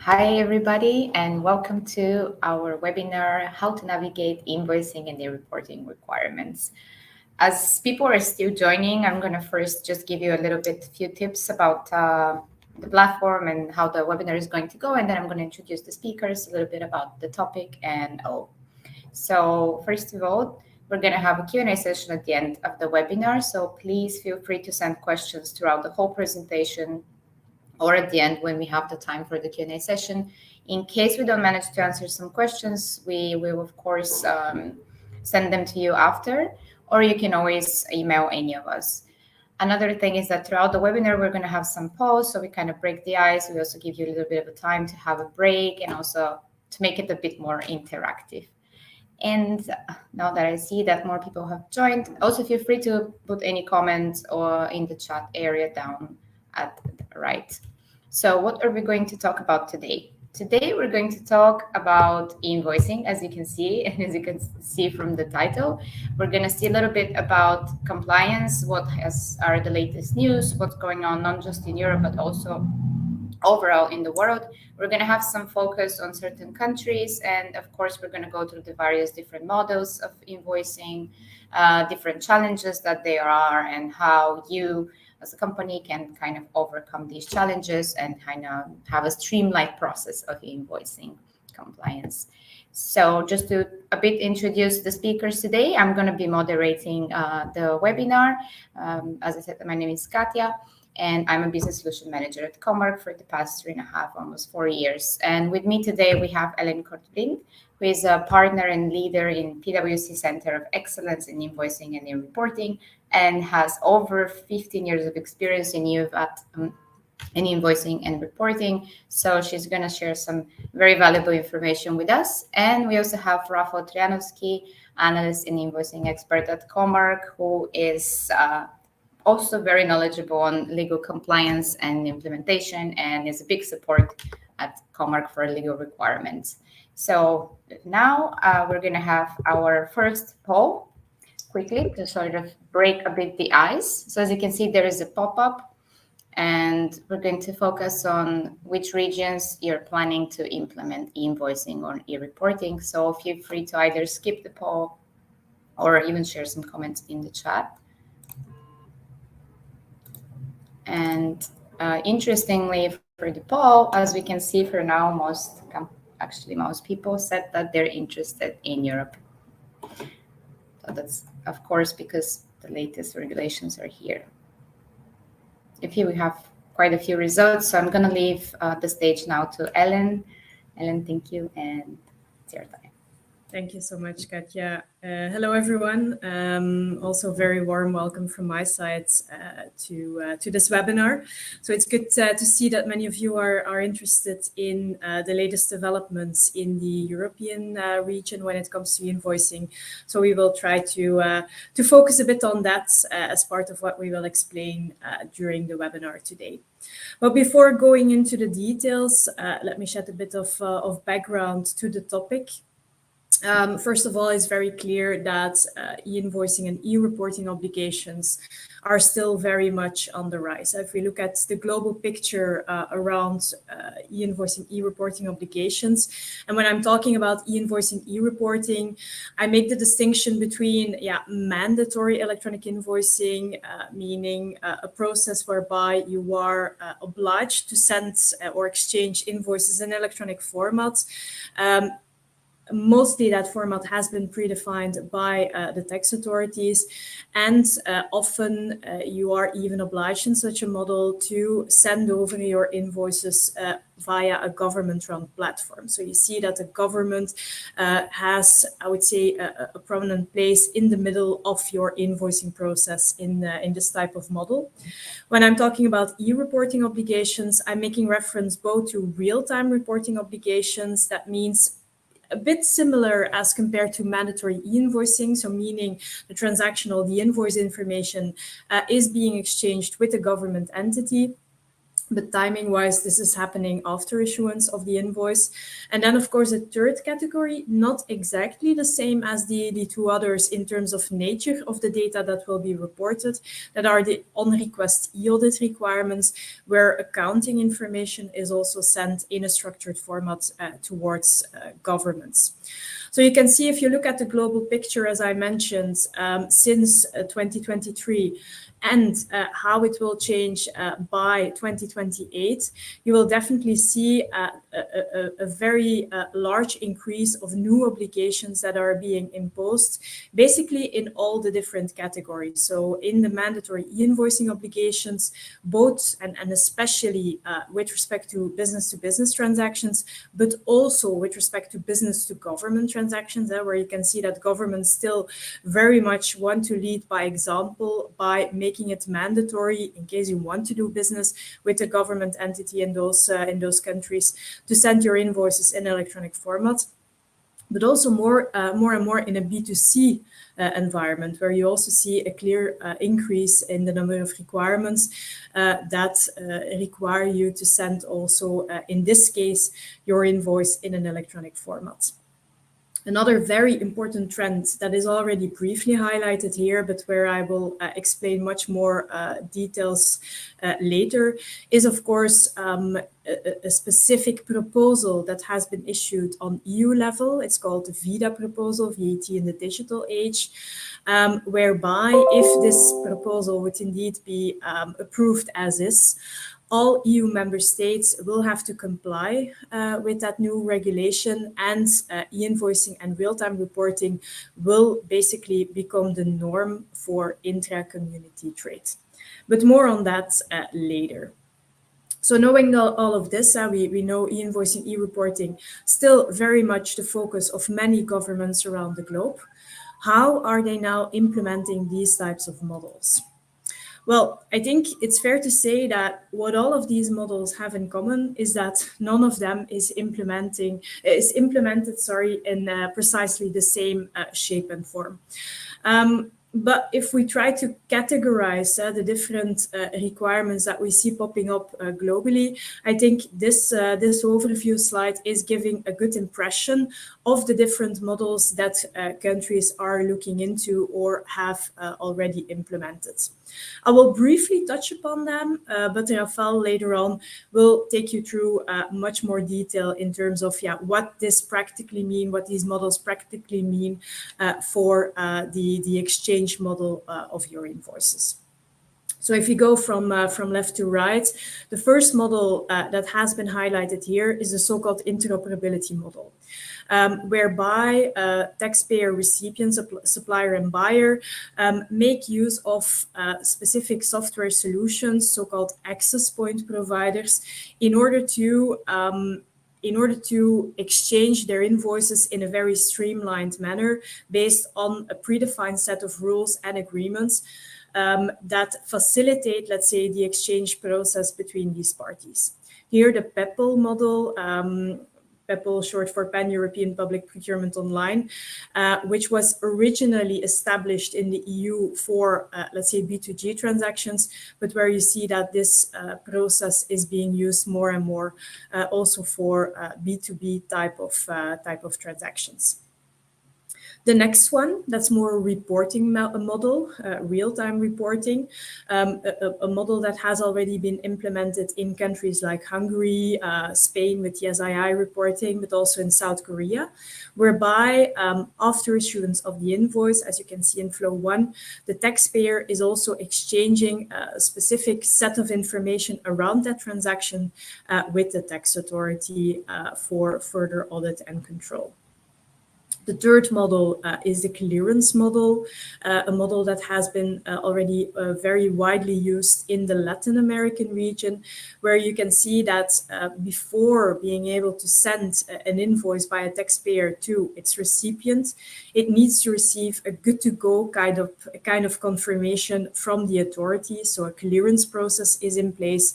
Hi, everybody, and welcome to our webinar, How to Navigate Invoicing and E-Reporting Requirements. As people are still joining, I'm going to first just give you a few tips about the platform and how the webinar is going to go, and then I'm going to introduce the speakers, a little bit about the topic and all. So first of all, we're going to have a Q&A session at the end of the webinar, so please feel free to send questions throughout the whole presentation or at the end when we have the time for the Q&A session. In case we don't manage to answer some questions, we will, of course, send them to you after, or you can always email any of us. Another thing is that throughout the webinar, we're going to have some polls, so we kind of break the ice. We also give you a little bit of a time to have a break and also to make it a bit more interactive. And now that I see that more people have joined, also feel free to put any comments or in the chat area down at the right. So what are we going to talk about today? Today, we're going to talk about invoicing, as you can see, and as you can see from the title. We're going to see a little bit about compliance, what are the latest news, what's going on, not just in Europe, but also overall in the world. We're going to have some focus on certain countries, and of course, we're going to go through the various different models of invoicing, different challenges that there are, and how you as a company can kind of overcome these challenges and kind of have a streamlined process of invoicing compliance. So just to a bit introduce the speakers today, I'm going to be moderating the webinar. As I said, my name is Katja, and I'm a business solution manager at Comarch for the past 3.5, almost 4 years. And with me today, we have Ellen Kortblind, who is a partner and leader in PwC Center of Excellence in Invoicing and in Reporting, and has over 15 years of experience in invoicing and reporting. So she's going to share some very valuable information with us. And we also have Rafał Trianowski, analyst and invoicing expert at Comarch, who is also very knowledgeable on legal compliance and implementation, and is a big support at Comarch for legal requirements. So now we're going to have our first poll quickly to sort of break a bit the ice. So as you can see, there is a pop-up, and we're going to focus on which regions you're planning to implement invoicing or e-reporting. So feel free to either skip the poll or even share some comments in the chat. And interestingly, for the poll, as we can see for now, most people said that they're interested in Europe. So that's, of course, because the latest regulations are here. We have quite a few results, so I'm going to leave the stage now to Ellen. Ellen, thank you, and it's your time. Thank you so much, Katja. Hello, everyone. Also, very warm welcome from my side to this webinar. So it's good to see that many of you are interested in the latest developments in the European region when it comes to invoicing. So we will try to focus a bit on that as part of what we will explain during the webinar today. But before going into the details, let me shed a bit of background to the topic. First of all, it's very clear that e-invoicing and e-reporting obligations are still very much on the rise. If we look at the global picture around e-invoicing, e-reporting obligations, and when I'm talking about e-invoicing, e-reporting, I make the distinction between mandatory electronic invoicing, meaning a process whereby you are obliged to send or exchange invoices in electronic formats. Mostly that format has been predefined by the tax authorities, and often you are even obliged in such a model to send over your invoices via a government-run platform. So you see that the government has, I would say, a prominent place in the middle of your invoicing process in this type of model. When I'm talking about e-reporting obligations, I'm making reference both to real-time reporting obligations. That means a bit similar as compared to mandatory e-invoicing, so meaning the invoice information is being exchanged with a government entity. But timing-wise, this is happening after issuance of the invoice. And then, of course, a third category, not exactly the same as the two others in terms of nature of the data that will be reported, that are the on-request e-audit requirements, where accounting information is also sent in a structured format towards governments. So you can see, if you look at the global picture, as I mentioned, since 2023, and how it will change by 2028, you will definitely see a very large increase of new obligations that are being imposed, basically in all the different categories. So in the mandatory e-invoicing obligations, both and especially with respect to business transactions, but also with respect to business to government transactions, where you can see that governments still very much want to lead by example by making it mandatory in case you want to do business with a government entity in those countries to send your invoices in electronic format. But also more and more in a B2C environment, where you also see a clear increase in the number of requirements that require you to send also, in this case, your invoice in an electronic format. Another very important trend that is already briefly highlighted here, but where I will explain much more details later, is of course a specific proposal that has been issued on EU level. It's called the VIDA proposal, VAT in the Digital Age, whereby if this proposal would indeed be approved as is, all EU member states will have to comply with that new regulation, and e-invoicing and real-time reporting will basically become the norm for intra-community trade. But more on that later. So knowing all of this, we know e-invoicing, e-reporting still very much the focus of many governments around the globe. How are they now implementing these types of models? Well, I think it's fair to say that what all of these models have in common is that none of them is implemented in precisely the same shape and form. But if we try to categorize the different requirements that we see popping up globally, I think this overview slide is giving a good impression of the different models that countries are looking into or have already implemented. I will briefly touch upon them, but Rafael later on will take you through much more detail in terms of what this practically mean, what these models practically mean for the exchange model of your invoices. So if you go from left to right, the first model that has been highlighted here is the so-called interoperability model, whereby taxpayer recipients, supplier and buyer, make use of specific software solutions, so-called access point providers, in order to exchange their invoices in a very streamlined manner based on a predefined set of rules and agreements that facilitate, let's say, the exchange process between these parties. Here, the PEPL model, PEPL short for Pan-European Public Procurement Online, which was originally established in the EU for, let's say, B2G transactions, but where you see that this process is being used more and more also for B2B type of transactions. The next one, that's more a reporting model, real-time reporting, a model that has already been implemented in countries like Hungary, Spain with the SII reporting, but also in South Korea, whereby after issuance of the invoice, as you can see in flow 1, the taxpayer is also exchanging a specific set of information around that transaction with the tax authority for further audit and control. The third model is the clearance model, a model that has been already very widely used in the Latin American region, where you can see that before being able to send an invoice by a taxpayer to its recipient, it needs to receive a good-to-go kind of confirmation from the authority. So a clearance process is in place,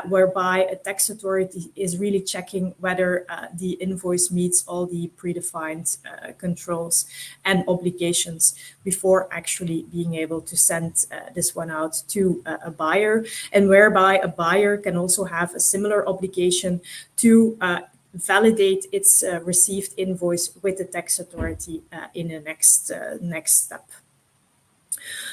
whereby a tax authority is really checking whether the invoice meets all the predefined controls and obligations before actually being able to send this one out to a buyer, and whereby a buyer can also have a similar obligation to validate its received invoice with the tax authority in the next step.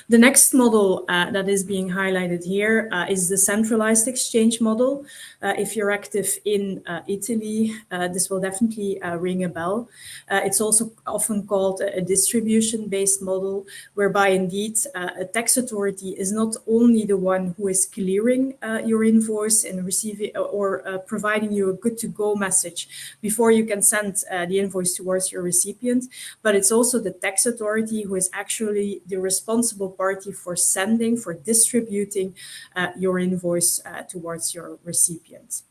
The next model that is being highlighted here is the centralized exchange model. If you're active in Italy, this will definitely ring a bell. It's also often called a distribution-based model, whereby indeed a tax authority is not only the one who is clearing your invoice and receiving or providing you a good-to-go message before you can send the invoice towards your recipient, but it's also the tax authority who is actually the responsible party for sending, for distributing your invoice towards your recipient.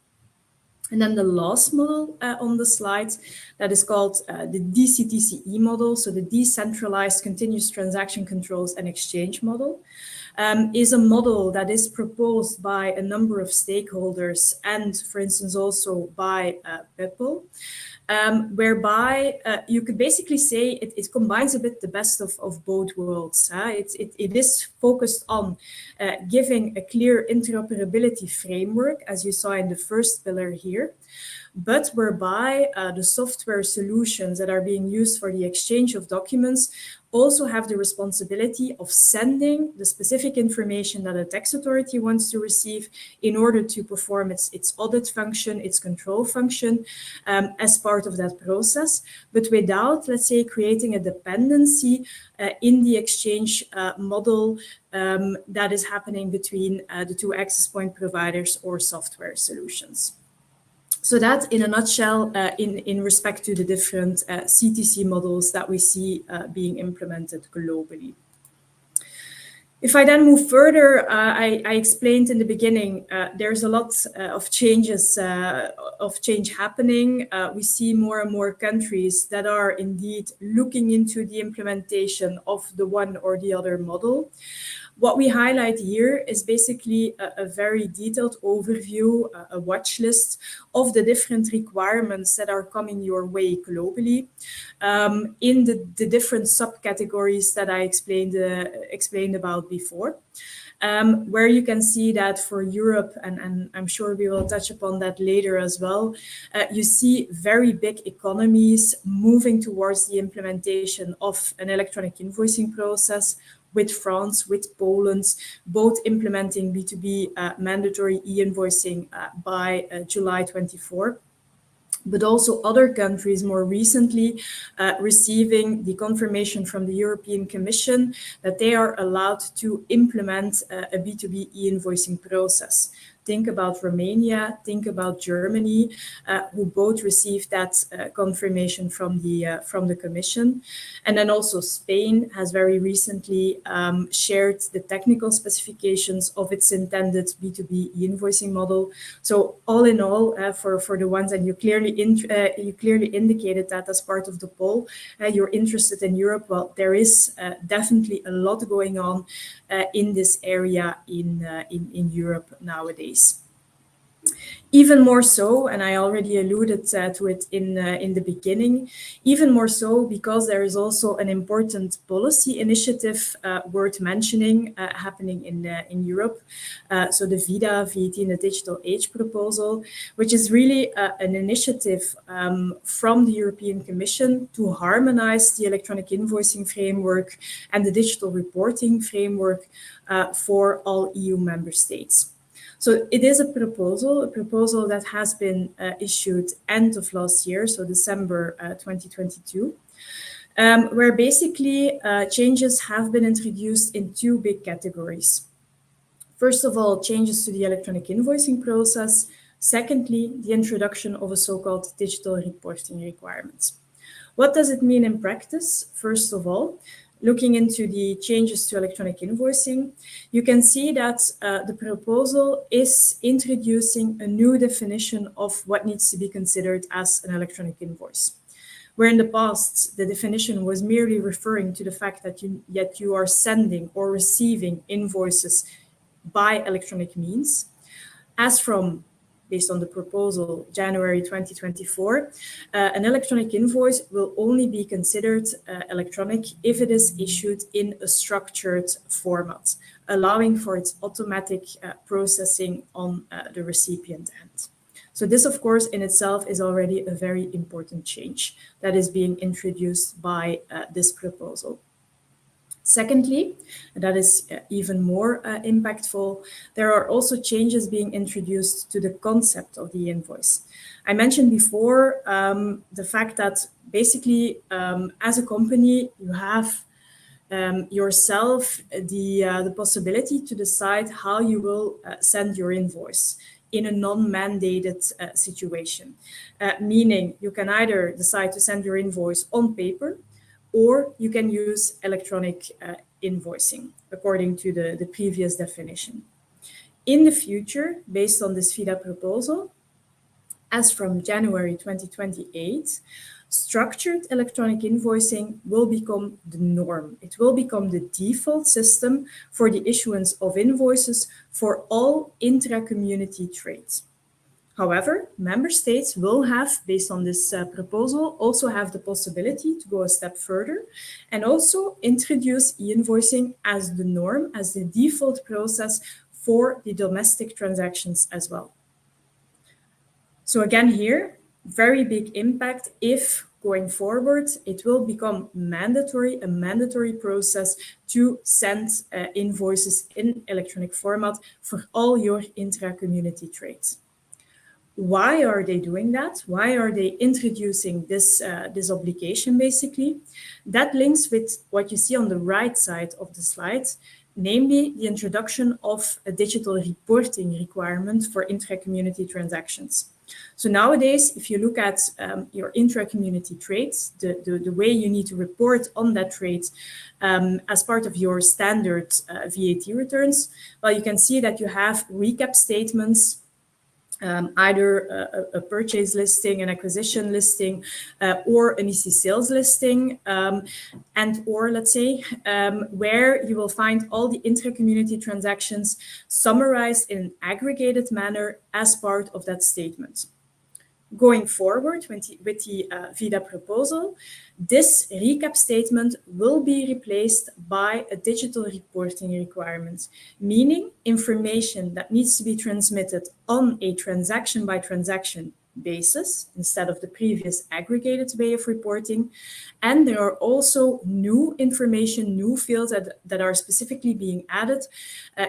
And then the last model on the slide, that is called the DCTCE model, so the Decentralized Continuous Transaction Controls and Exchange model, is a model that is proposed by a number of stakeholders and, for instance, also by PwC. Whereby you could basically say it combines a bit the best of both worlds. It is focused on giving a clear interoperability framework, as you saw in the first pillar here, but whereby the software solutions that are being used for the exchange of documents also have the responsibility of sending the specific information that a tax authority wants to receive in order to perform its audit function, its control function as part of that process, but without, let's say, creating a dependency in the exchange model that is happening between the two access point providers or software solutions. So that, in a nutshell, in respect to the different CTC models that we see being implemented globally. If I then move further, I explained in the beginning, there's a lot of change happening. We see more and more countries that are indeed looking into the implementation of the one or the other model. What we highlight here is basically a very detailed overview, a watch list of the different requirements that are coming your way globally in the different subcategories that I explained about before. Where you can see that for Europe, and I'm sure we will touch upon that later as well, you see very big economies moving towards the implementation of an electronic invoicing process, with France, with Poland, both implementing B2B mandatory e-invoicing by July 24. But also other countries more recently receiving the confirmation from the European Commission that they are allowed to implement a B2B e-invoicing process. Think about Romania, think about Germany, who both received that confirmation from the Commission. And then also Spain has very recently shared the technical specifications of its intended B2B e-invoicing model. So all in all, for the ones, and you clearly indicated that as part of the poll, you're interested in Europe. Well, there is definitely a lot going on in this area in Europe nowadays. Even more so, and I already alluded to it in the beginning, even more so because there is also an important policy initiative worth mentioning happening in Europe. So the VIDA, VAT in the Digital Age proposal, which is really an initiative from the European Commission to harmonize the electronic invoicing framework and the digital reporting framework for all EU member states. So it is a proposal that has been issued end of last year, so December 2022, where basically changes have been introduced in two big categories. First of all, changes to the electronic invoicing process. Secondly, the introduction of a so-called digital reporting requirements. What does it mean in practice? First of all, looking into the changes to electronic invoicing, you can see that the proposal is introducing a new definition of what needs to be considered as an electronic invoice. Where in the past, the definition was merely referring to the fact that you are sending or receiving invoices by electronic means. As from based on the proposal, January 2024, an electronic invoice will only be considered electronic if it is issued in a structured format, allowing for its automatic processing on the recipient end. So this, of course, in itself is already a very important change that is being introduced by this proposal. Secondly, and that is even more impactful, there are also changes being introduced to the concept of the invoice. I mentioned before the fact that basically as a company, you have yourself the possibility to decide how you will send your invoice in a non-mandated situation, meaning you can either decide to send your invoice on paper, or you can use electronic invoicing, according to the previous definition. In the future, based on this FIDA proposal, as from January 2028, structured electronic invoicing will become the norm. It will become the default system for the issuance of invoices for all intra-community trades. However, member states will have, based on this proposal, also have the possibility to go a step further and also introduce e-invoicing as the norm, as the default process for the domestic transactions as well. So again here, very big impact if going forward, it will become mandatory, a mandatory process to send invoices in electronic format for all your intra-community trades. Why are they doing that? Why are they introducing this obligation, basically? That links with what you see on the right side of the slide, namely the introduction of a digital reporting requirement for intra-community transactions. So nowadays, if you look at your intra-community trades, the way you need to report on that trade as part of your standard VAT returns, well, you can see that you have recap statements, either a purchase listing, an acquisition listing, or an EC sales listing, and or let's say where you will find all the intra-community transactions summarized in an aggregated manner as part of that statement. Going forward with the VIDA proposal, this recap statement will be replaced by a digital reporting requirement, meaning information that needs to be transmitted on a transaction-by-transaction basis instead of the previous aggregated way of reporting. And there are also new information, new fields that are specifically being added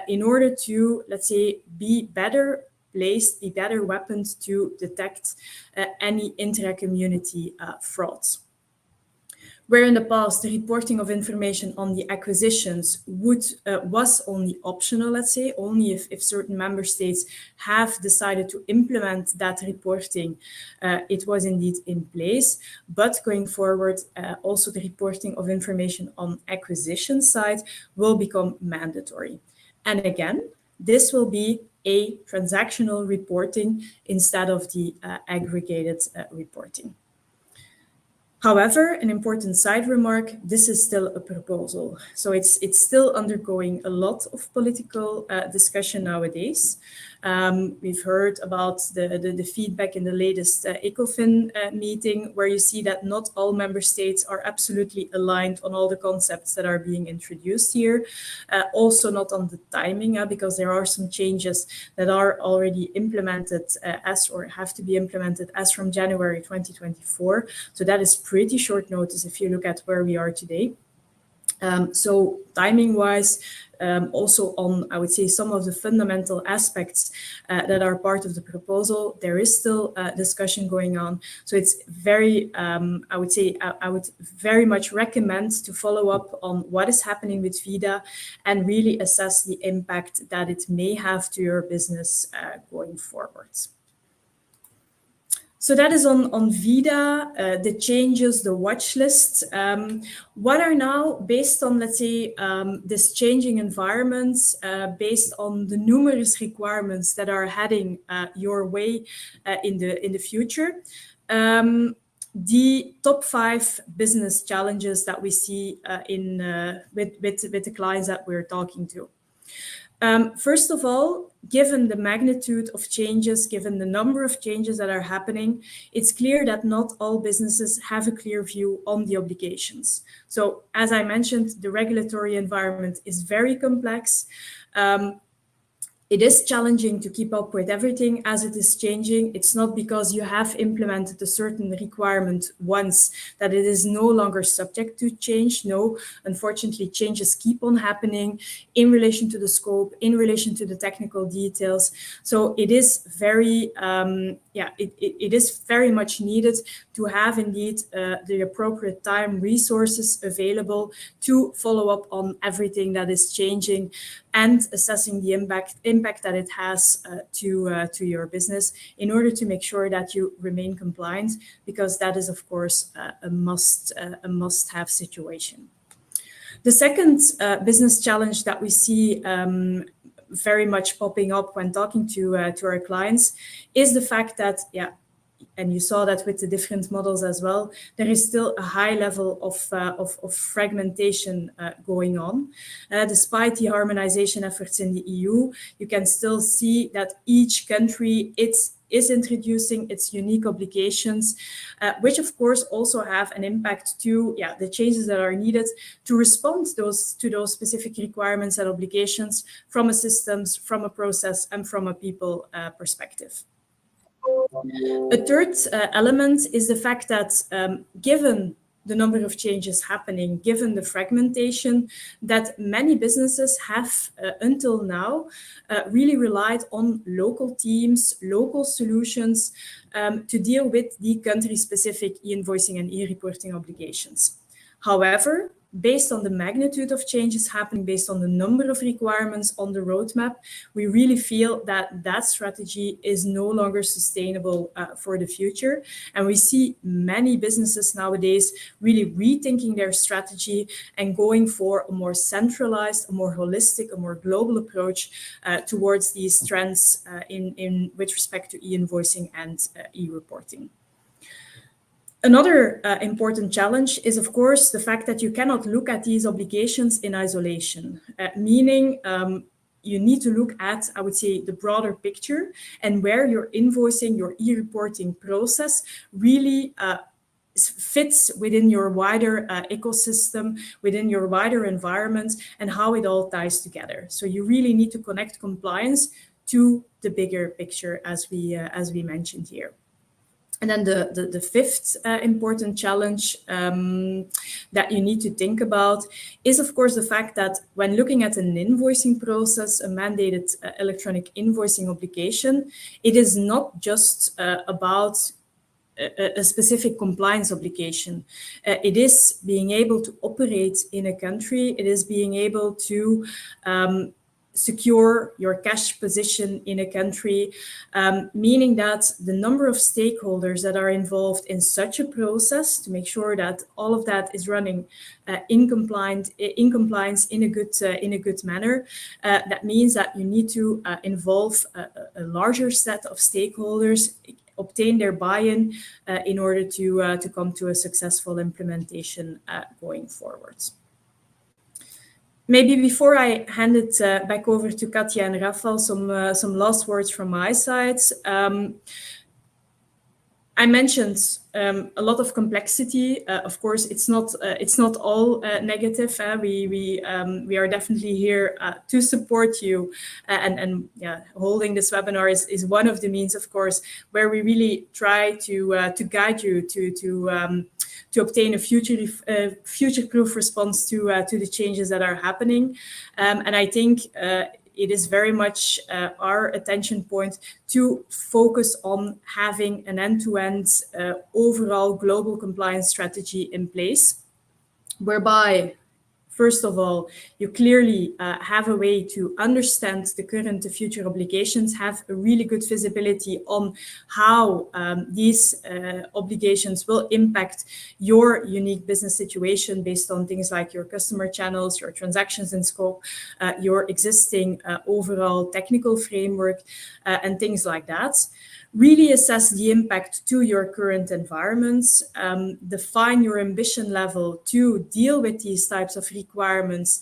in order to, let's say, be better weapons to detect any intra-community frauds. Where in the past, the reporting of information on the acquisitions was only optional, let's say, only if certain member states have decided to implement that reporting, it was indeed in place. But going forward, also the reporting of information on acquisition side will become mandatory. And again, this will be a transactional reporting instead of the aggregated reporting. However, an important side remark, this is still a proposal. So it's still undergoing a lot of political discussion nowadays. We've heard about the feedback in the latest ECOFIN meeting, where you see that not all member states are absolutely aligned on all the concepts that are being introduced here. Also not on the timing, because there are some changes that are already implemented or have to be implemented as from January 2024. So that is pretty short notice if you look at where we are today. So timing-wise, also on, I would say, some of the fundamental aspects that are part of the proposal, there is still discussion going on. So it's very, I would say, I would very much recommend to follow up on what is happening with VIDA and really assess the impact that it may have to your business going forwards. So that is on VIDA, the changes, the watch lists. What are now, based on, let's say, this changing environments, based on the numerous requirements that are heading your way in the future, the top 5 business challenges that we see with the clients that we're talking to. First of all, given the magnitude of changes, given the number of changes that are happening, it's clear that not all businesses have a clear view on the obligations. So as I mentioned, the regulatory environment is very complex. It is challenging to keep up with everything as it is changing. It's not because you have implemented a certain requirement once that it is no longer subject to change. No, unfortunately, changes keep on happening in relation to the scope, in relation to the technical details. So it is very, it is very much needed to have indeed the appropriate time, resources available to follow up on everything that is changing and assessing the impact that it has to your business in order to make sure that you remain compliant, because that is, of course, a must-have situation. The second business challenge that we see very much popping up when talking to our clients is the fact that, and you saw that with the different models as well, there is still a high level of fragmentation going on. Despite the harmonization efforts in the EU, you can still see that each country is introducing its unique obligations, which of course also have an impact to the changes that are needed to respond to those specific requirements and obligations from a systems, from a process, and from a people perspective. A third element is the fact that given the number of changes happening, given the fragmentation, that many businesses have until now really relied on local teams, local solutions to deal with the country-specific e-invoicing and e-reporting obligations. However, based on the magnitude of changes happening, based on the number of requirements on the roadmap, we really feel that that strategy is no longer sustainable for the future. And we see many businesses nowadays really rethinking their strategy and going for a more centralized, a more holistic, a more global approach towards these trends with respect to e-invoicing and e-reporting. Another important challenge is, of course, the fact that you cannot look at these obligations in isolation, meaning you need to look at, I would say, the broader picture and where your invoicing, your e-reporting process really fits within your wider ecosystem, within your wider environment, and how it all ties together. So you really need to connect compliance to the bigger picture, as we mentioned here. And then the fifth important challenge that you need to think about is, of course, the fact that when looking at an invoicing process, a mandated electronic invoicing obligation, it is not just about a specific compliance obligation. It is being able to operate in a country. It is being able to secure your cash position in a country, meaning that the number of stakeholders that are involved in such a process to make sure that all of that is running in compliance in a good manner. That means that you need to involve a larger set of stakeholders, obtain their buy-in in order to come to a successful implementation going forwards. Maybe before I hand it back over to Katja and Rafael, some last words from my side. I mentioned a lot of complexity. Of course, it's not all negative. We are definitely here to support you, and holding this webinar is one of the means, of course, where we really try to guide you to obtain a future-proof response to the changes that are happening. And I think it is very much our attention point to focus on having an end-to-end overall global compliance strategy in place, whereby, first of all, you clearly have a way to understand the current and future obligations, have a really good visibility on how these obligations will impact your unique business situation based on things like your customer channels, your transactions in scope, your existing overall technical framework, and things like that. Really assess the impact to your current environments, define your ambition level to deal with these types of requirements,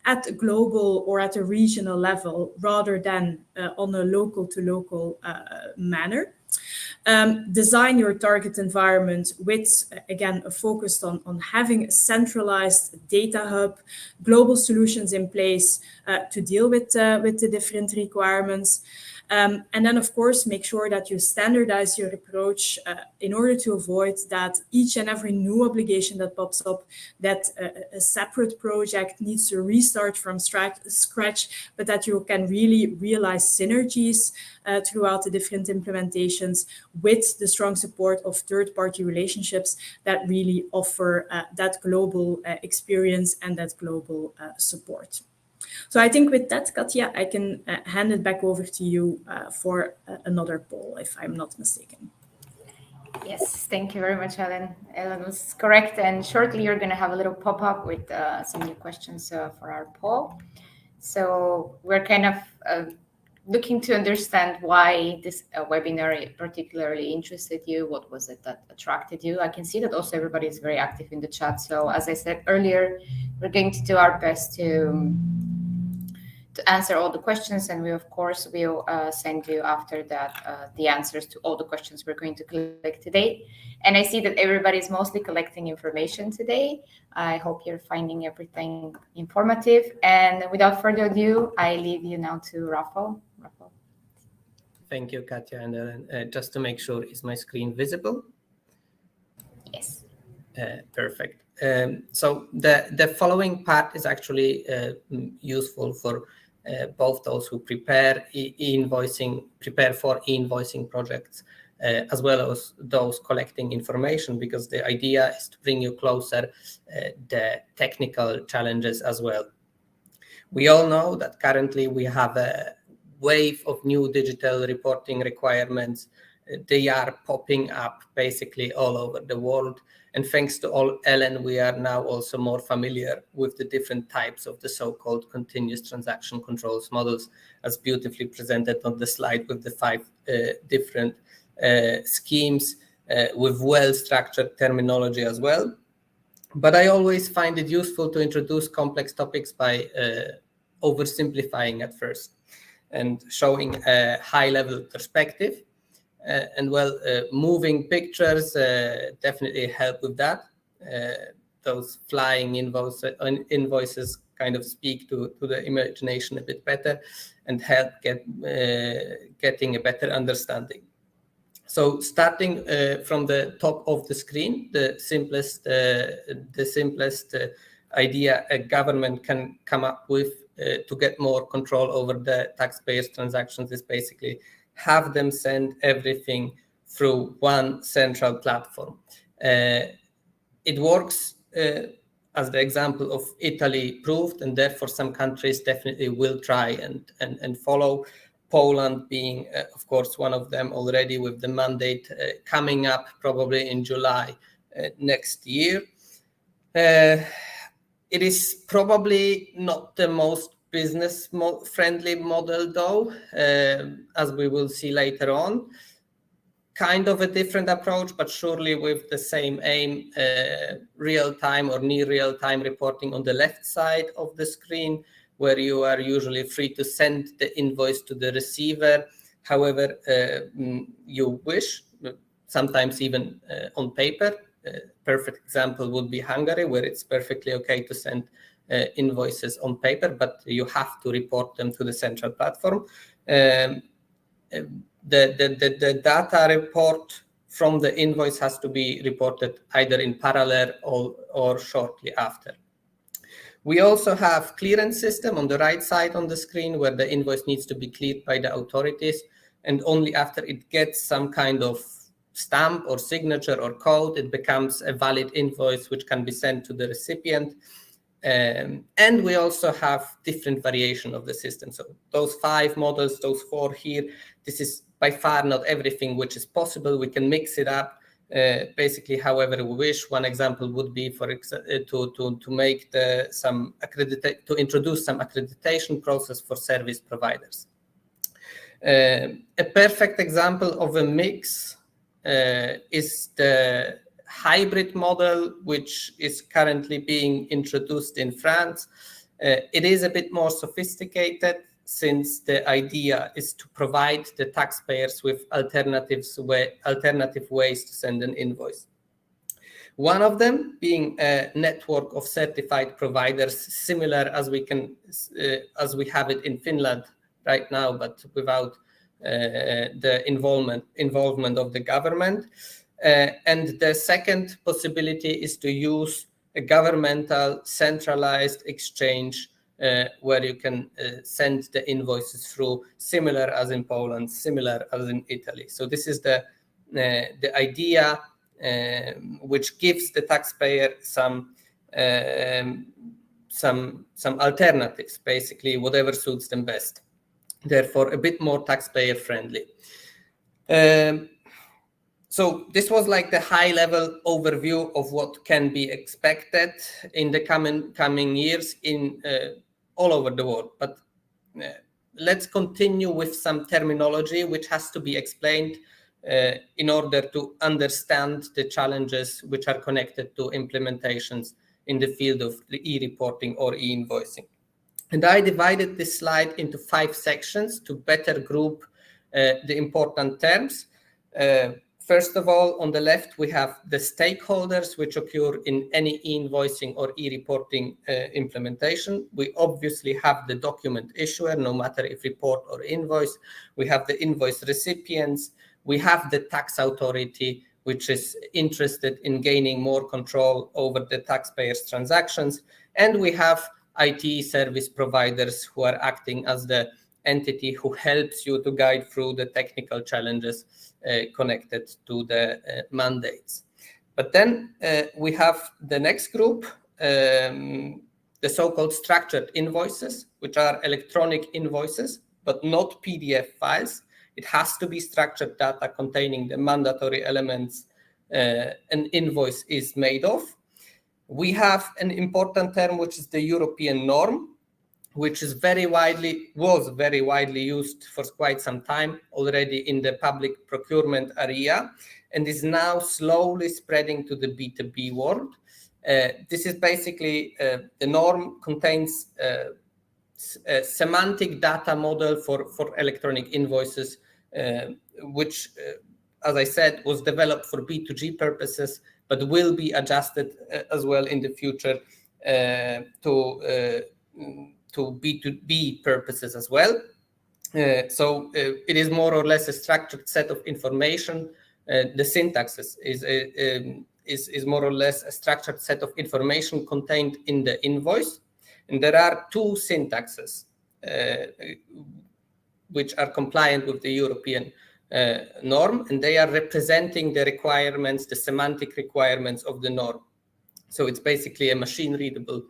at a global or at a regional level rather than on a local to local manner. Design your target environment with, again, a focus on having a centralized data hub, global solutions in place to deal with the different requirements. And then, of course, make sure that you standardize your approach in order to avoid that each and every new obligation that pops up, that a separate project needs to restart from scratch, but that you can really realize synergies throughout the different implementations with the strong support of third-party relationships that really offer that global experience and that global support. So I think with that, Katja, I can hand it back over to you for another poll, if I'm not mistaken. Yes, thank you very much, Ellen. Ellen was correct. And shortly, you're going to have a little pop-up with some new questions for our poll. So we're kind of looking to understand why this webinar particularly interested you. What was it that attracted you? I can see that also everybody is very active in the chat. So as I said earlier, we're going to do our best to answer all the questions, and we of course will send you after that the answers to all the questions we're going to collect today. And I see that everybody's mostly collecting information today. I hope you're finding everything informative. And without further ado, I leave you now to Rafael. Thank you, Katja. And just to make sure, is my screen visible? Yes. Perfect. So the following part is actually useful for both those who prepare for e-invoicing projects, as well as those collecting information, because the idea is to bring you closer the technical challenges as well. We all know that currently we have a wave of new digital reporting requirements. They are popping up basically all over the world. And thanks to Ellen, we are now also more familiar with the different types of the so-called continuous transaction controls models, as beautifully presented on the slide with the 5 different schemes with well-structured terminology as well. But I always find it useful to introduce complex topics by oversimplifying at first and showing a high-level perspective. Moving pictures definitely help with that. Those flying invoices kind of speak to the imagination a bit better and help getting a better understanding. So starting from the top of the screen, the simplest idea a government can come up with to get more control over the taxpayers' transactions is basically have them send everything through one central platform. It works as the example of Italy proved, and therefore some countries definitely will try and follow. Poland being, of course, one of them already, with the mandate coming up probably in July next year. It is probably not the most business-friendly model, though, as we will see later on. Kind of a different approach, but surely with the same aim, real-time or near real-time reporting on the left side of the screen, where you are usually free to send the invoice to the receiver however you wish, sometimes even on paper. Perfect example would be Hungary, where it's perfectly okay to send invoices on paper, but you have to report them to the central platform. The data report from the invoice has to be reported either in parallel or shortly after. We also have clearance system on the right side on the screen, where the invoice needs to be cleared by the authorities, and only after it gets some kind of stamp or signature or code, it becomes a valid invoice which can be sent to the recipient. And we also have different variation of the system. So those 5 models, those 4 here, this is by far not everything which is possible. We can mix it up basically however we wish. One example would be to make to introduce some accreditation process for service providers. A perfect example of a mix is the hybrid model, which is currently being introduced in France. It is a bit more sophisticated, since the idea is to provide the taxpayers with alternative ways to send an invoice. One of them being a network of certified providers, similar as we have it in Finland right now, but without the involvement of the government. And the second possibility is to use a governmental centralized exchange where you can send the invoices through, similar as in Poland, similar as in Italy. So this is the idea which gives the taxpayer some alternatives, basically whatever suits them best. Therefore, a bit more taxpayer friendly. So this was like the high-level overview of what can be expected in the coming years in all over the world. But let's continue with some terminology which has to be explained in order to understand the challenges which are connected to implementations in the field of the e-reporting or e-invoicing. And I divided this slide into 5 sections to better group the important terms. First of all, on the left, we have the stakeholders which occur in any e-invoicing or e-reporting implementation. We obviously have the document issuer, no matter if report or invoice. We have the invoice recipients. We have the tax authority, which is interested in gaining more control over the taxpayers' transactions. And we have IT service providers who are acting as the entity who helps you to guide through the technical challenges connected to the mandates. But then we have the next group, the so-called structured invoices, which are electronic invoices, but not PDF files. It has to be structured data containing the mandatory elements an invoice is made of. We have an important term, which is the European norm, which was very widely used for quite some time already in the public procurement area, and is now slowly spreading to the B2B world. This is basically the norm contains a semantic data model for electronic invoices, which, as I said, was developed for B2G purposes, but will be adjusted as well in the future to B2B purposes as well. So it is more or less a structured set of information. The syntax is more or less a structured set of information contained in the invoice. And there are 2 syntaxes which are compliant with the European norm, and they are representing the requirements, the semantic requirements of the norm. So it's basically a machine-readable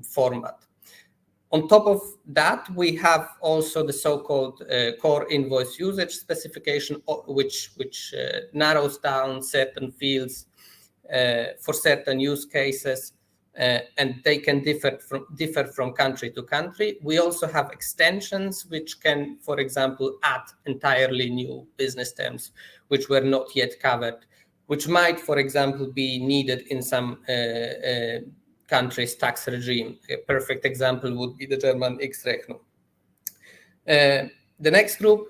format. On top of that, we have also the so-called core invoice usage specification, which narrows down certain fields for certain use cases, and they can differ from country to country. We also have extensions which can, for example, add entirely new business terms which were not yet covered, which might, for example, be needed in some country's tax regime. A perfect example would be the German X-Rechnung. The next group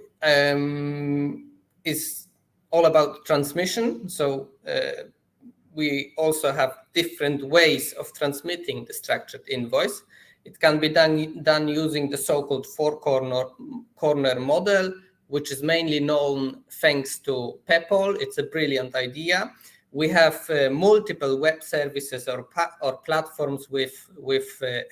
is all about transmission. So we also have different ways of transmitting the structured invoice. It can be done using the so-called 4-corner model, which is mainly known thanks to PayPal. It's a brilliant idea. We have multiple web services or platforms with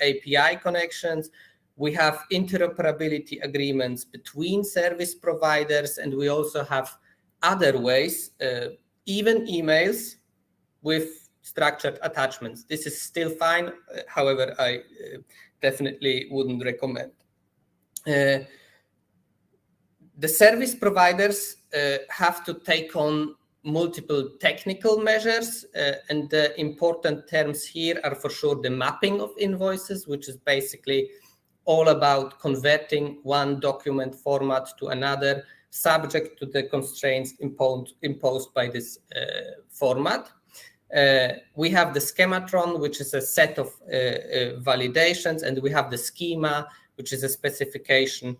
API connections. We have interoperability agreements between service providers, and we also have other ways, even emails with structured attachments. This is still fine. However, I definitely wouldn't recommend. The service providers have to take on multiple technical measures, and the important terms here are for sure the mapping of invoices, which is basically all about converting one document format to another, subject to the constraints imposed by this format. We have the schematron, which is a set of validations, and we have the schema, which is a specification,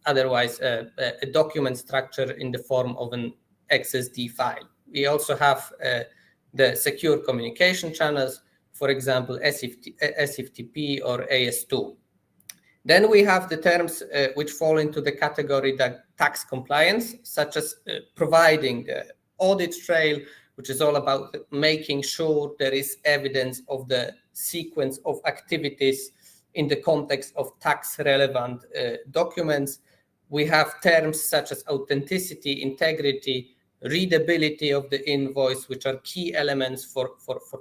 otherwise a document structure in the form of an XSD file. We also have the secure communication channels, for example, SFTP or AS2. Then we have the terms which fall into the category that tax compliance, such as providing the audit trail, which is all about making sure there is evidence of the sequence of activities in the context of tax relevant documents. We have terms such as authenticity, integrity, readability of the invoice, which are key elements for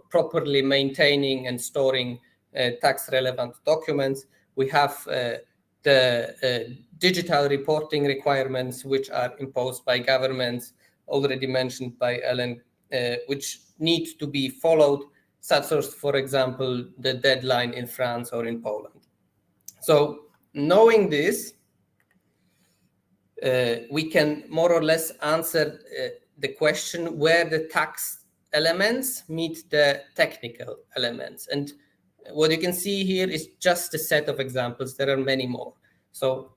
properly maintaining and storing tax relevant documents. We have the digital reporting requirements, which are imposed by governments, already mentioned by Ellen, which need to be followed, such as, for example, the deadline in France or in Poland. So knowing this, we can more or less answer the question where the tax elements meet the technical elements. And what you can see here is just a set of examples. There are many more. So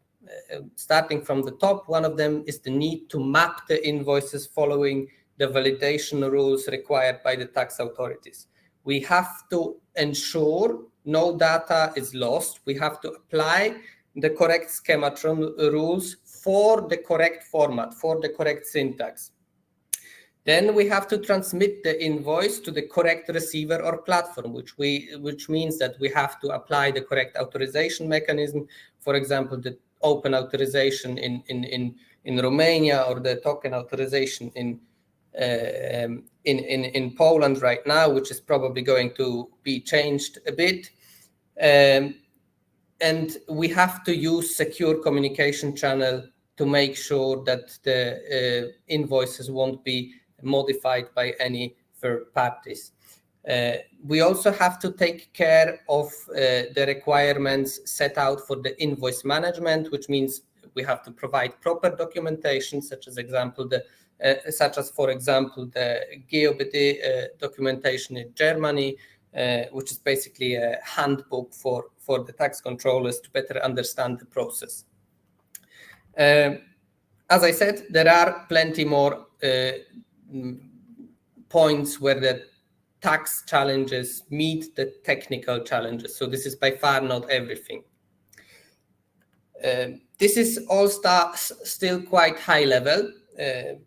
starting from the top, one of them is the need to map the invoices following the validation rules required by the tax authorities. We have to ensure no data is lost. We have to apply the correct schematron rules for the correct format, for the correct syntax. Then we have to transmit the invoice to the correct receiver or platform, which means that we have to apply the correct authorization mechanism. For example, the open authorization in Romania, or the token authorization in Poland right now, which is probably going to be changed a bit. And we have to use secure communication channel to make sure that the invoices won't be modified by any third parties. We also have to take care of the requirements set out for the invoice management, which means we have to provide proper documentation, such as, for example, the GeoBD documentation in Germany, which is basically a handbook for the tax controllers to better understand the process. As I said, there are plenty more points where the tax challenges meet the technical challenges. So this is by far not everything. This is all still quite high level,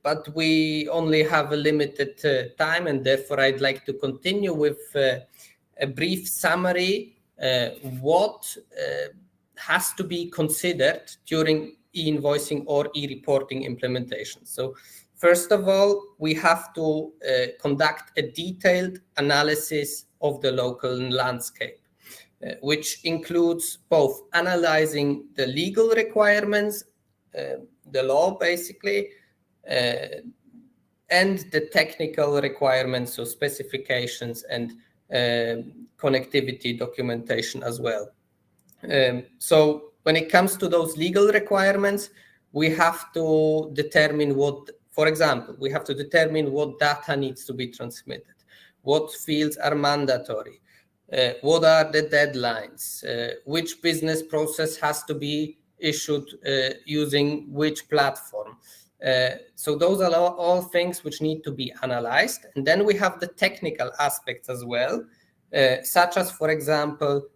but we only have a limited time, and therefore I'd like to continue with a brief summary what has to be considered during e-invoicing or e-reporting implementation. So first of all, we have to conduct a detailed analysis of the local landscape, which includes both analyzing the legal requirements, the law basically, and the technical requirements, so specifications and connectivity documentation as well. So when it comes to those legal requirements, we have to determine what, for example, we have to determine what data needs to be transmitted, what fields are mandatory, what are the deadlines, which business process has to be issued using which platform. So those are all things which need to be analyzed. And then we have the technical aspects as well, such as, for example,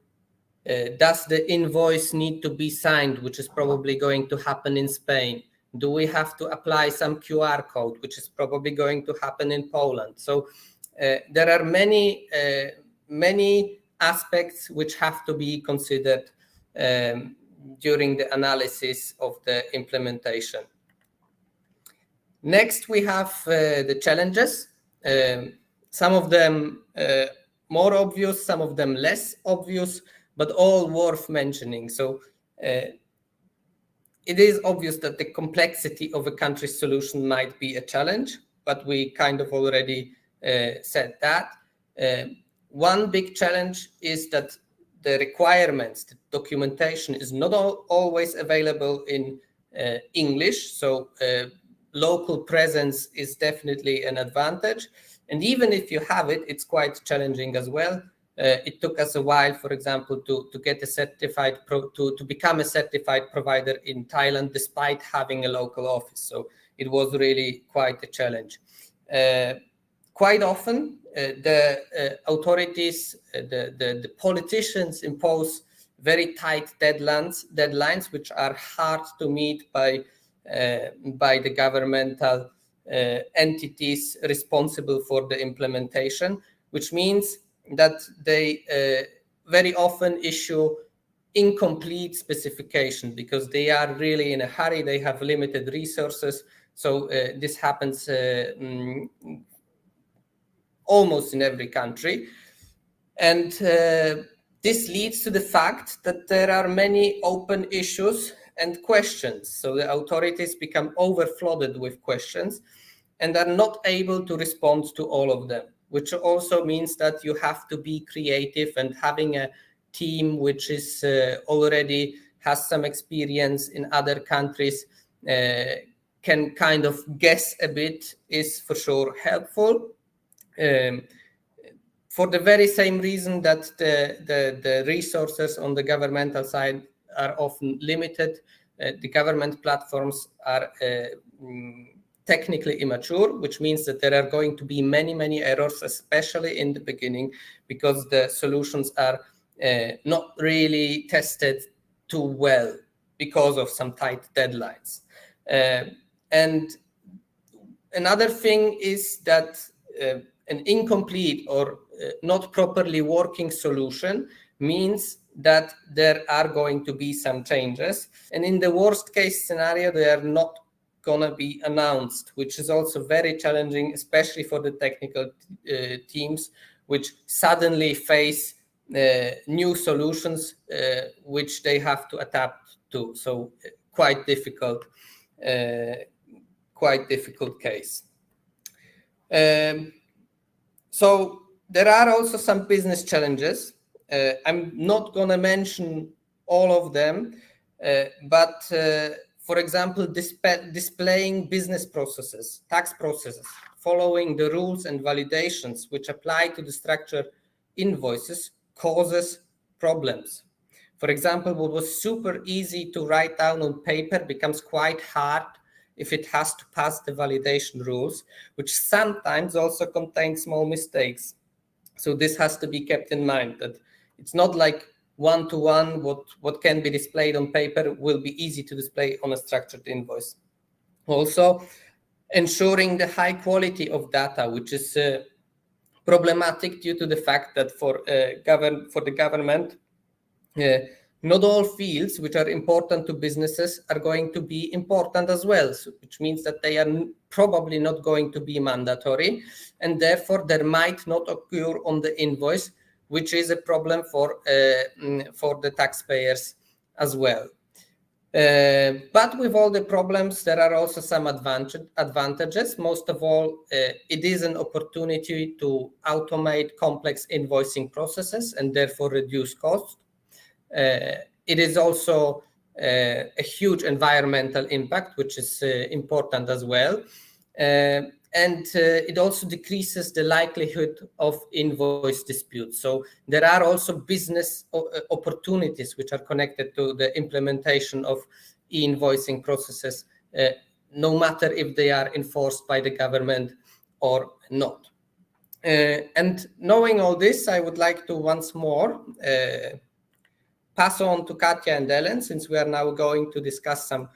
does the invoice need to be signed, which is probably going to happen in Spain? Do we have to apply some QR code, which is probably going to happen in Poland? So there are many aspects which have to be considered during the analysis of the implementation. Next, we have the challenges. Some of them more obvious, some of them less obvious, but all worth mentioning. So it is obvious that the complexity of a country's solution might be a challenge, but we kind of already said that. One big challenge is that the requirements, the documentation is not always available in English. So local presence is definitely an advantage. And even if you have it, it's quite challenging as well. It took us a while, for example, to get a certified to become a certified provider in Thailand, despite having a local office. So it was really quite a challenge. Quite often, the authorities, the politicians impose very tight deadlines, which are hard to meet by the governmental entities responsible for the implementation, which means that they very often issue incomplete specification because they are really in a hurry. They have limited resources. So this happens almost in every country. And this leads to the fact that there are many open issues and questions. So the authorities become overflooded with questions and are not able to respond to all of them, which also means that you have to be creative, and having a team which is already has some experience in other countries can kind of guess a bit is for sure helpful. For the very same reason that the resources on the governmental side are often limited, the government platforms are technically immature, which means that there are going to be many errors, especially in the beginning, because the solutions are not really tested too well because of some tight deadlines. And another thing is that an incomplete or not properly working solution means that there are going to be some changes. And in the worst case scenario, they are not going to be announced, which is also very challenging, especially for the technical teams, which suddenly face new solutions which they have to adapt to. So quite difficult case. So there are also some business challenges. I'm not going to mention all of them, but for example, displaying business processes, tax processes, following the rules and validations which apply to the structured invoices causes problems. For example, what was super easy to write down on paper becomes quite hard if it has to pass the validation rules, which sometimes also contain small mistakes. So this has to be kept in mind, that it's not like one-to-one what can be displayed on paper will be easy to display on a structured invoice. Also, ensuring the high quality of data, which is problematic due to the fact that for the government, not all fields which are important to businesses are going to be important as well, which means that they are probably not going to be mandatory, and therefore there might not occur on the invoice, which is a problem for the taxpayers as well. But with all the problems, there are also some advantages. Most of all, it is an opportunity to automate complex invoicing processes and therefore reduce costs. It is also a huge environmental impact, which is important as well. And it also decreases the likelihood of invoice disputes. So there are also business opportunities which are connected to the implementation of e-invoicing processes, no matter if they are enforced by the government or not. And knowing all this, I would like to once more pass on to Katja and Ellen, since we are now going to discuss some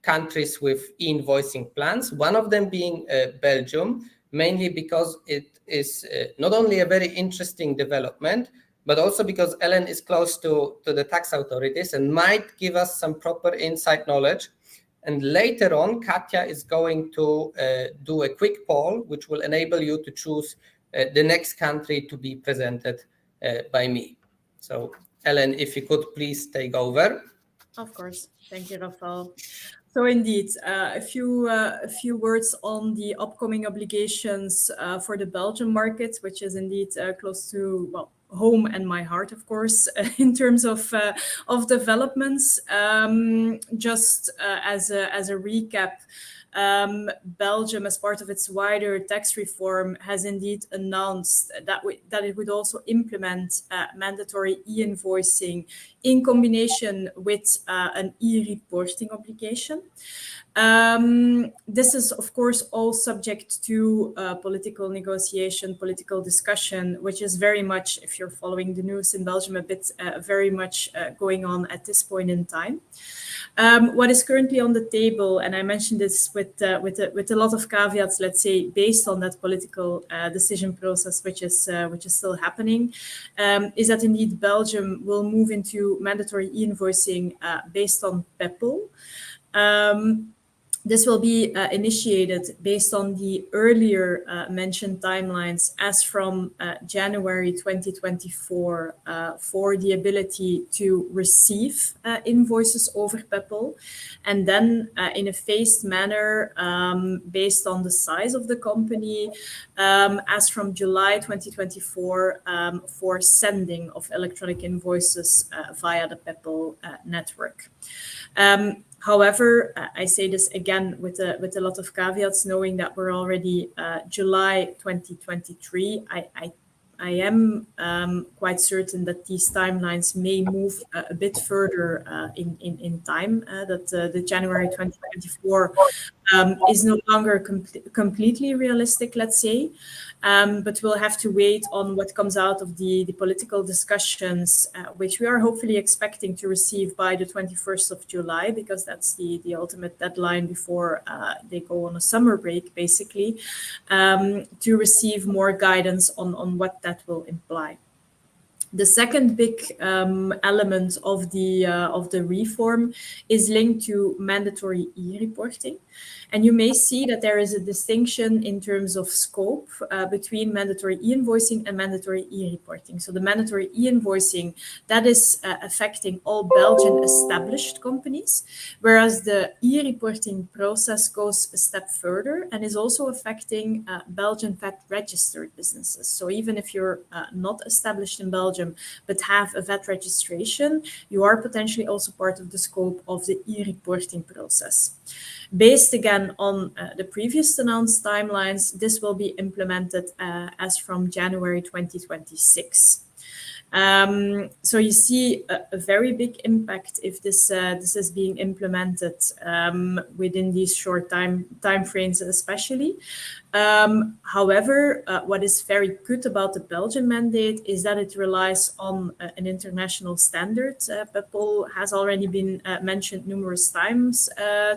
countries with e-invoicing plans, one of them being Belgium, mainly because it is not only a very interesting development, but also because Ellen is close to the tax authorities and might give us some proper inside knowledge. And later on, Katja is going to do a quick poll, which will enable you to choose the next country to be presented by me. So Ellen, if you could please take over. Of course. Thank you, Rafael. So indeed, a few words on the upcoming obligations for the Belgian market, which is indeed close to, well, home and my heart, of course, in terms of developments. Just as a recap, Belgium, as part of its wider tax reform, has indeed announced that it would also implement mandatory e-invoicing in combination with an e-reporting obligation. This is, of course, all subject to political negotiation, political discussion, which is very much, if you're following the news in Belgium a bit, very much going on at this point in time. What is currently on the table, and I mentioned this with a lot of caveats, let's say, based on that political decision process, which is still happening, is that indeed Belgium will move into mandatory e-invoicing based on PEPL. This will be initiated based on the earlier mentioned timelines as from January 2024 for the ability to receive invoices over PEPL, and then in a phased manner based on the size of the company as from July 2024 for sending of electronic invoices via the PEPL network. However, I say this again with a lot of caveats, knowing that we're already July 2023. I am quite certain that these timelines may move a bit further in time, that the January 2024 is no longer completely realistic, let's say. But we'll have to wait on what comes out of the political discussions, which we are hopefully expecting to receive by the 21st of July, because that's the ultimate deadline before they go on a summer break, basically, to receive more guidance on what that will imply. The second big element of the reform is linked to mandatory e-reporting. And you may see that there is a distinction in terms of scope between mandatory e-invoicing and mandatory e-reporting. So the mandatory e-invoicing, that is affecting all Belgian established companies, whereas the e-reporting process goes a step further and is also affecting Belgian VAT registered businesses. So even if you're not established in Belgium, but have a VAT registration, you are potentially also part of the scope of the e-reporting process. Based again on the previous announced timelines, this will be implemented as from January 2026. So you see a very big impact if this is being implemented within these short time frames, especially. However, what is very good about the Belgian mandate is that it relies on an international standard. PEPL has already been mentioned numerous times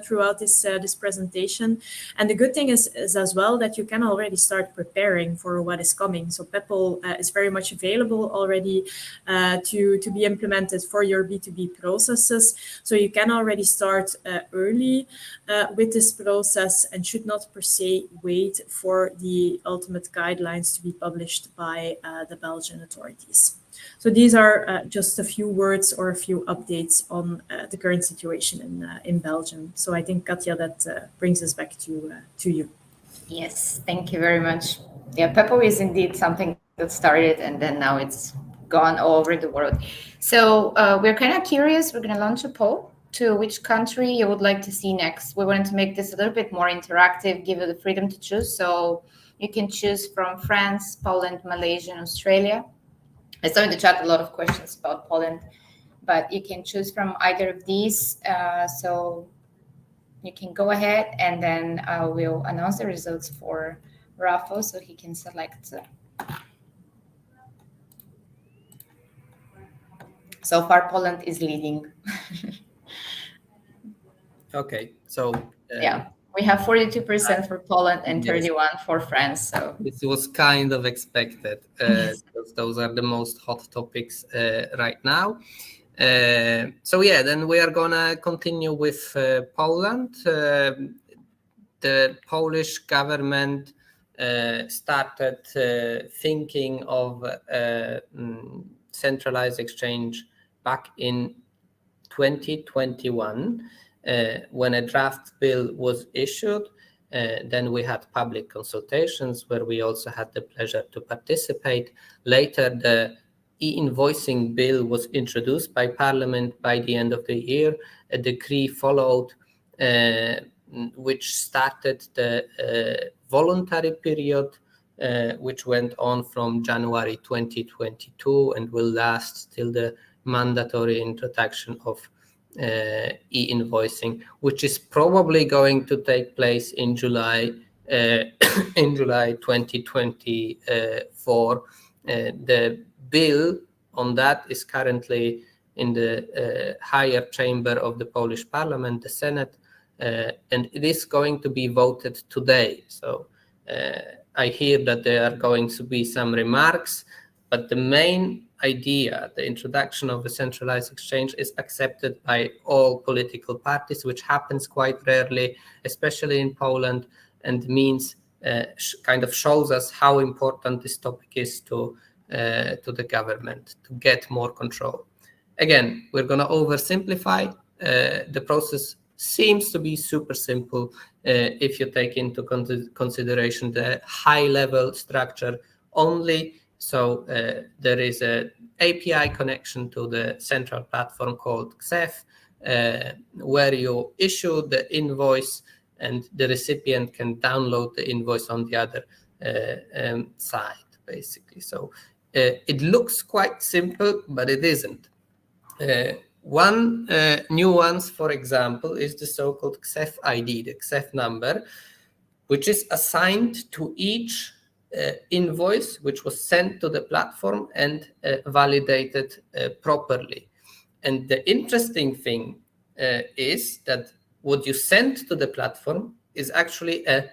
throughout this presentation. And the good thing is as well that you can already start preparing for what is coming. So PEPL is very much available already to be implemented for your B2B processes. So you can already start early with this process and should not per se wait for the ultimate guidelines to be published by the Belgian authorities. So these are just a few words or a few updates on the current situation in Belgium. So I think, Katja, that brings us back to you. Yes, thank you very much. Yeah, PEPL is indeed something that started and then now it's gone all over the world. So we're kind of curious. We're going to launch a poll to which country you would like to see next. We wanted to make this a little bit more interactive, give you the freedom to choose. So you can choose from France, Poland, Malaysia, and Australia. I saw in the chat a lot of questions about Poland, but you can choose from either of these. So you can go ahead and then we'll announce the results for Rafa so he can select. So far, Poland is leading. Okay, so yeah, we have 42% for Poland and 31% for France. So this was kind of expected. Because those are the most hot topics right now. So yeah, then we are gonna continue with Poland. The Polish government started thinking of centralized exchange back in 2021 when a draft bill was issued. Then we had public consultations where we also had the pleasure to participate. Later, the E-Invoicing bill was introduced by Parliament by the end of the year. A decree followed which started the voluntary period, which went on from January 2022 and will last till the mandatory introduction of e-invoicing, which is probably going to take place in July in July 2024. The bill on that is currently in the higher chamber of the Polish Parliament, the Senate, and it is going to be voted today. So I hear that there are going to be some remarks, but the main idea, the introduction of a centralized exchange, is accepted by all political parties, which happens quite rarely, especially in Poland, and means kind of shows us how important this topic is to the government to get more control. Again, we're going to oversimplify. The process seems to be super simple if you take into consideration the high-level structure only. So there is an API connection to the central platform called XEF, where you issue the invoice and the recipient can download the invoice on the other side, basically. So it looks quite simple, but it isn't. One nuance, for example, is the so-called XEF ID, the XEF number, which is assigned to each invoice which was sent to the platform and validated properly. And the interesting thing is that what you send to the platform is actually a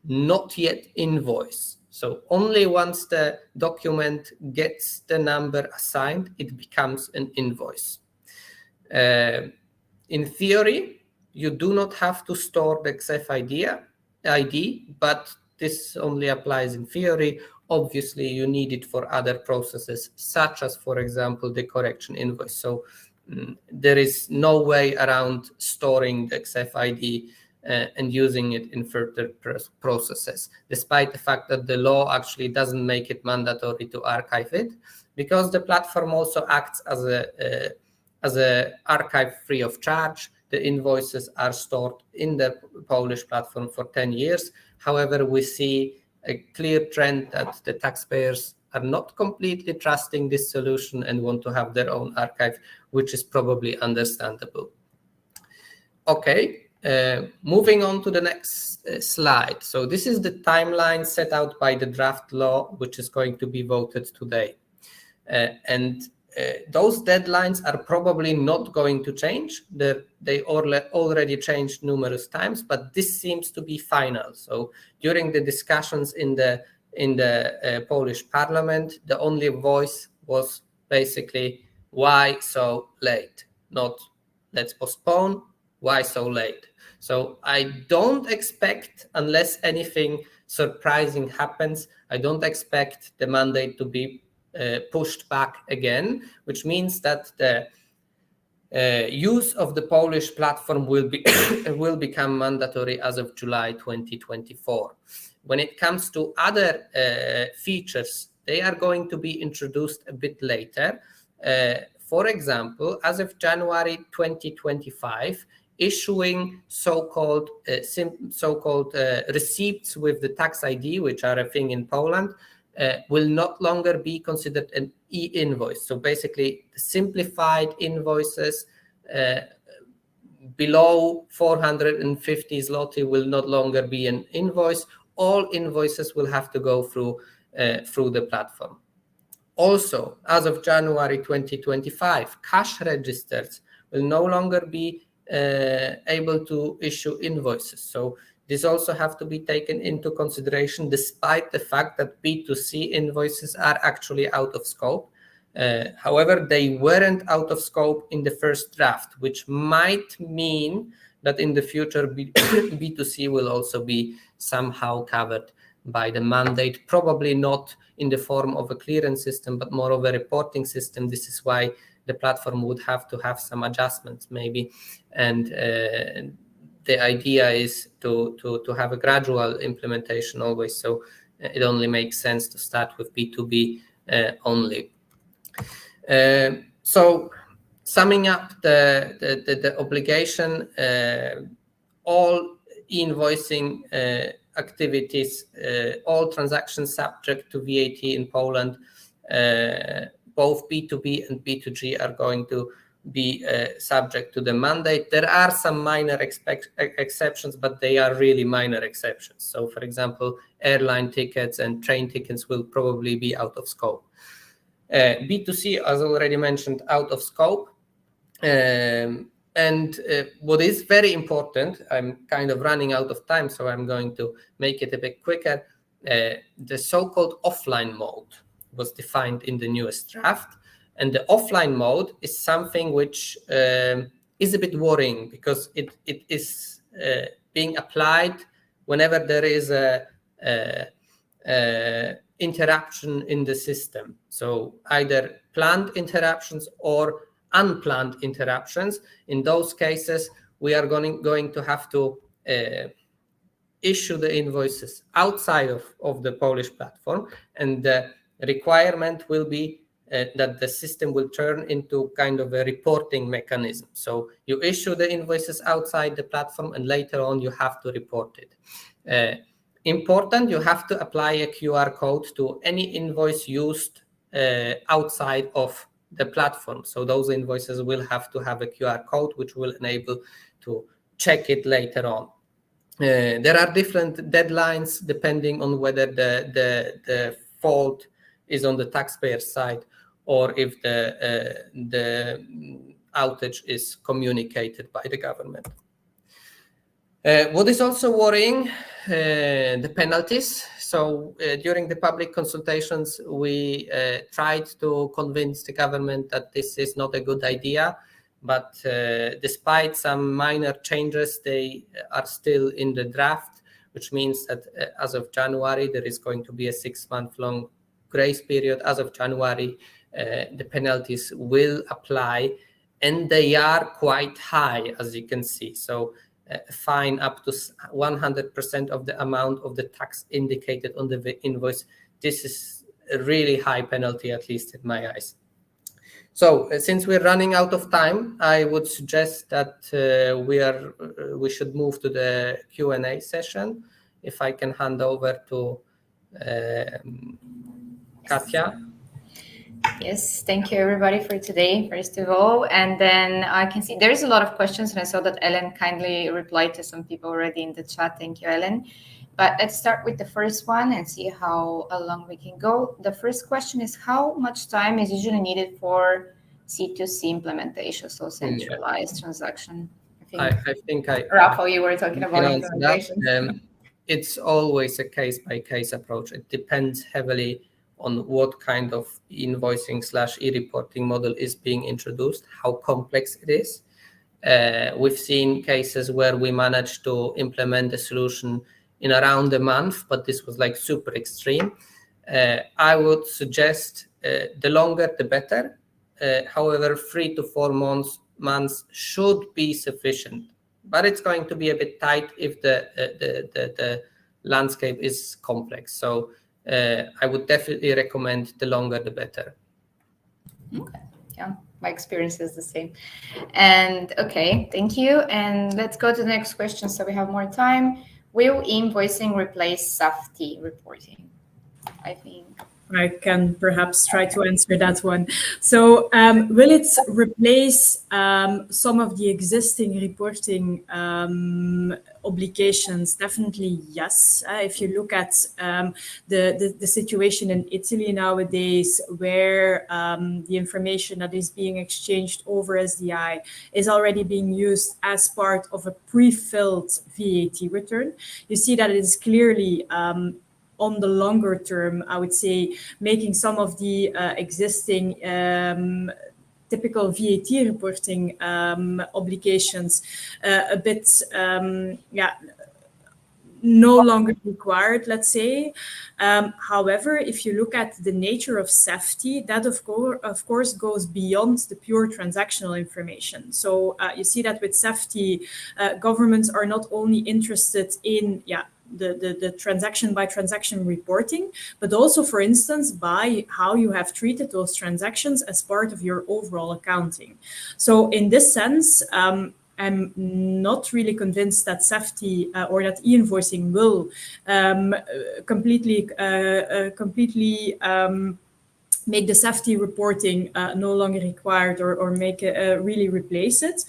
not yet invoice. So only once the document gets the number assigned, it becomes an invoice. In theory, you do not have to store the XEF ID, but this only applies in theory. Obviously, you need it for other processes, such as, for example, the correction invoice. So there is no way around storing the XEF ID and using it in further processes, despite the fact that the law actually doesn't make it mandatory to archive it, because the platform also acts as a archive free of charge. The invoices are stored in the Polish platform for 10 years. However, we see a clear trend that the taxpayers are not completely trusting this solution and want to have their own archive, which is probably understandable. Okay, moving on to the next slide. So this is the timeline set out by the draft law, which is going to be voted today. Those deadlines are probably not going to change. They already changed numerous times, but this seems to be final. So during the discussions in the Polish Parliament, the only voice was basically, why so late? Not let's postpone, why so late? So I don't expect, unless anything surprising happens, I don't expect the mandate to be pushed back again, which means that the use of the Polish platform will become mandatory as of July 2024. When it comes to other features, they are going to be introduced a bit later. For example, as of January 2025, issuing so-called receipts with the tax ID, which are a thing in Poland, will not longer be considered an e-invoice. So basically, simplified invoices below 450 zloty will no longer be an invoice. All invoices will have to go through the platform. Also, as of January 2025, cash registers will no longer be able to issue invoices. So this also have to be taken into consideration, despite the fact that B2C invoices are actually out of scope. However, they weren't out of scope in the first draft, which might mean that in the future B2C will also be somehow covered by the mandate, probably not in the form of a clearance system, but more of a reporting system. This is why the platform would have to have some adjustments maybe. And the idea is to have a gradual implementation always. So it only makes sense to start with B2B only. So summing up the obligation, all e-invoicing activities, all transactions subject to VAT in Poland, both B2B and B2G are going to be subject to the mandate. There are some minor exceptions, but they are really minor exceptions. So, for example, airline tickets and train tickets will probably be out of scope. B2C, as already mentioned, out of scope. And what is very important, I'm kind of running out of time, so I'm going to make it a bit quicker. The so-called offline mode was defined in the newest draft. And the offline mode is something which is a bit worrying, because it is being applied whenever there is a interruption in the system. So either planned interruptions or unplanned interruptions. In those cases, we are going to have to issue the invoices outside of the Polish platform, and the requirement will be that the system will turn into kind of a reporting mechanism. So you issue the invoices outside the platform, and later on you have to report it. Important, you have to apply a QR code to any invoice used outside of the platform. So those invoices will have to have a QR code, which will enable to check it later on. There are different deadlines depending on whether the fault is on the taxpayer side or if the outage is communicated by the government. What is also worrying, the penalties. So during the public consultations, we tried to convince the government that this is not a good idea, but despite some minor changes, they are still in the draft, which means that as of January, there is going to be a 6-month-long grace period. As of January, the penalties will apply, and they are quite high, as you can see. So a fine up to 100% of the amount of the tax indicated on the invoice. This is a really high penalty, at least in my eyes. So since we're running out of time, I would suggest that we should move to the Q&A session. If I can hand over to Katja. Yes, thank you everybody for today, first of all. And then I can see there's a lot of questions, and I saw that Ellen kindly replied to some people already in the chat. Thank you, Ellen. But let's start with the first one and see how long we can go. The first question is, how much time is usually needed for C2C implementation, so centralized transaction? I think Rafa, you were talking about implementation. It's always a case-by-case approach. It depends heavily on what kind of invoicing/e-reporting model is being introduced, how complex it is. We've seen cases where we managed to implement a solution in around a month, but this was like super extreme. I would suggest the longer the better. However, 3 to 4 months should be sufficient, but it's going to be a bit tight if the landscape is complex. So I would definitely recommend the longer the better. Okay. Yeah, my experience is the same. And okay, thank you. And let's go to the next question so we have more time. Will e-invoicing replace SAFTI reporting? I think I can perhaps try to answer that one. So will it replace some of the existing reporting obligations? Definitely yes. If you look at the situation in Italy nowadays, where the information that is being exchanged over SDI is already being used as part of a pre-filled VAT return, you see that it is clearly on the longer term, I would say, making some of the existing typical VAT reporting obligations a bit, no longer required, let's say. However, if you look at the nature of SAFTI, that of course goes beyond the pure transactional information. So you see that with SAFTI, governments are not only interested in the transaction by transaction reporting, but also, for instance, by how you have treated those transactions as part of your overall accounting. So in this sense, I'm not really convinced that SAFTI or that e-invoicing will completely make the SAFTI reporting no longer required or make really replace it.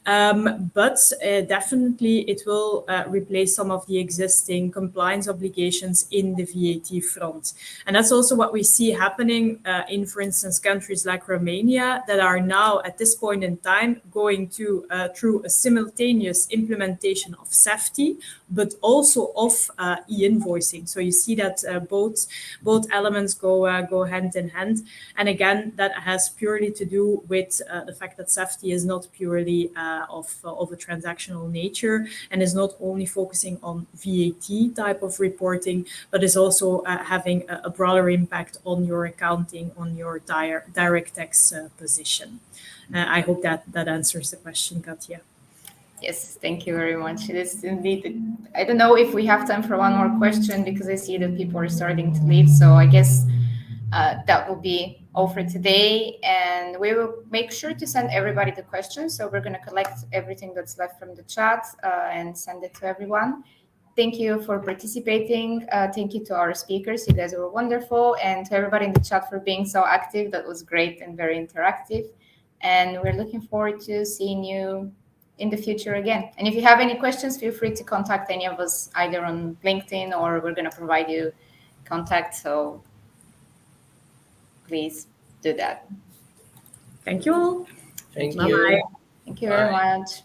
But definitely it will replace some of the existing compliance obligations in the VAT front. And that's also what we see happening in, for instance, countries like Romania that are now at this point in time going through a simultaneous implementation of SAFTI, but also of e-invoicing. So you see that both elements go hand in hand. And again, that has purely to do with the fact that SAFTI is not purely of a transactional nature and is not only focusing on VAT type of reporting, but is also having a broader impact on your accounting, on your direct tax position. I hope that answers the question, Katja. Yes, thank you very much. It is indeed. I don't know if we have time for one more question because I see that people are starting to leave. So I guess that will be all for today. And we will make sure to send everybody the questions. So we're going to collect everything that's left from the chat and send it to everyone. Thank you for participating. Thank you to our speakers. You guys were wonderful. And to everybody in the chat for being so active. That was great and very interactive. And we're looking forward to seeing you in the future again. And if you have any questions, feel free to contact any of us either on LinkedIn or we're going to provide you contact. So please do that. Thank you all. Thank Bye-bye. you. Thank you very Bye. much.